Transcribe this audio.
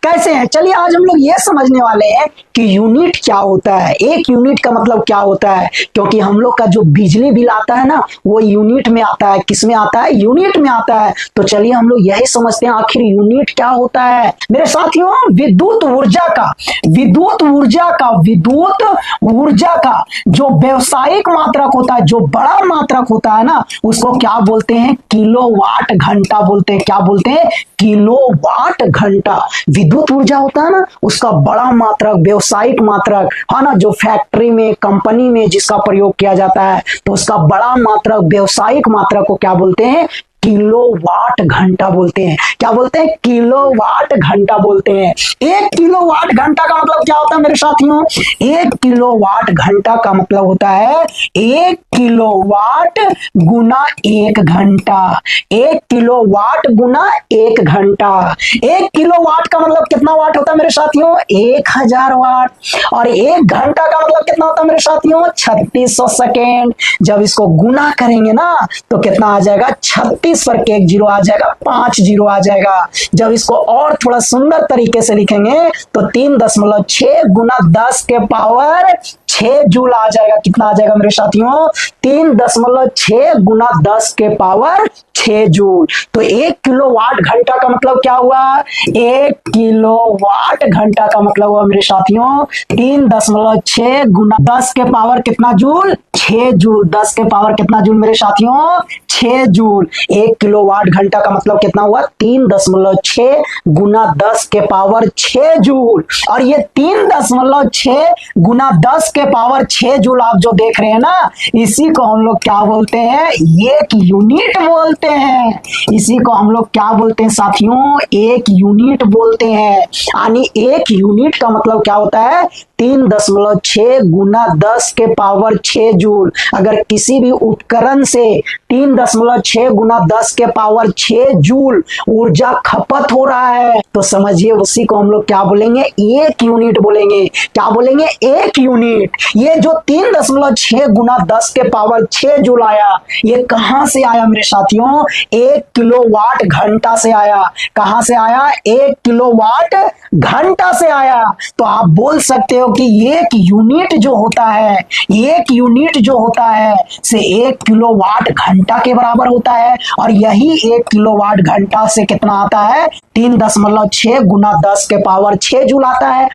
कैसे हैं? चलिए आज हम लोग ये समझने वाले हैं कि यूनिट क्या होता है, एक यूनिट का मतलब क्या होता है। क्योंकि हम लोग का जो बिजली बिल आता है ना, वो यूनिट में आता है। किस में आता है? यूनिट में आता है। तो चलिए हम लोग यही समझते हैं आखिर यूनिट क्या होता है। मेरे साथियों, विद्युत ऊर्जा का जो व्यावसायिक मात्रक होता है, जो बड़ा मात्रक होता है ना, उसको क्या बोलते हैं? किलोवाट घंटा बोलते हैं। क्या बोलते हैं? किलोवाट घंटा। विद्युत ऊर्जा होता है ना, उसका बड़ा मात्रक, व्यावसायिक मात्रक है ना, जो फैक्ट्री में, कंपनी में जिसका प्रयोग किया जाता है, तो उसका बड़ा मात्रक, व्यावसायिक मात्रक को क्या बोलते हैं? किलोवाट घंटा बोलते हैं। क्या बोलते हैं? किलोवाट घंटा बोलते हैं। एक किलोवाट घंटा का मतलब क्या होता है मेरे साथियों? एक किलोवाट घंटा का मतलब होता है 1 किलोवाट गुना 1 घंटा। 1 किलोवाट गुना 1 घंटा। 1 किलोवाट का मतलब कितना वाट होता है मेरे साथियों? 1000 वाट। और 1 घंटा का मतलब कितना होता है मेरे साथियों? 3600 सेकेंड। जब इसको गुना करेंगे ना, तो कितना आ जाएगा? 36 पर के 1 जीरो आ जाएगा, 5 जीरो आ जाएगा। जब इसको और थोड़ा सुंदर तरीके से लिखेंगे तो 3.6 गुना 10 के पावर 6 जूल आ जाएगा। कितना आ जाएगा मेरे साथियों? 3.6 गुना 10 के पावर 6 जूल। तो 1 किलोवाट घंटा का मतलब क्या हुआ? 1 किलोवाट घंटा का मतलब हुआ मेरे साथियों 3.6 गुना 10 के पावर कितना जूल? 6 जूल। 10 के पावर कितना जूल मेरे साथियों? 6 जूल। 1 किलोवाट घंटा का मतलब कितना हुआ? 3.6 गुना 10 के पावर 6 जूल। और ये 3.6 गुना 10 के पावर 6 जूल आप जो देख रहे हैं ना, इसी को हम लोग क्या बोलते हैं? एक यूनिट बोलते हैं। इसी को हम लोग क्या बोलते हैं साथियों? एक यूनिट बोलते हैं। यानी एक यूनिट का मतलब क्या होता है? 3.6 गुना 10 के पावर 6 जूल। अगर किसी भी उपकरण से 3.6 गुना 10 के पावर 6 जूल ऊर्जा खपत हो रहा है, तो समझिए उसी को हम लोग क्या बोलेंगे? एक यूनिट बोलेंगे। क्या बोलेंगे? एक यूनिट। ये जो 3.6 गुना 10 के पावर 6 जूल आया, ये कहां से आया मेरे साथियों? 1 किलोवाट घंटा से आया। कहां से आया? 1 किलोवाट घंटा से आया। तो आप बोल सकते हो कि एक यूनिट जो होता है, एक यूनिट जो होता है से 1 किलोवाट घंटा के बराबर होता है। और यही 1 किलोवाट घंटा से कितना आता है? 3.6 गुना 10 के पावर 6 जूल आता है।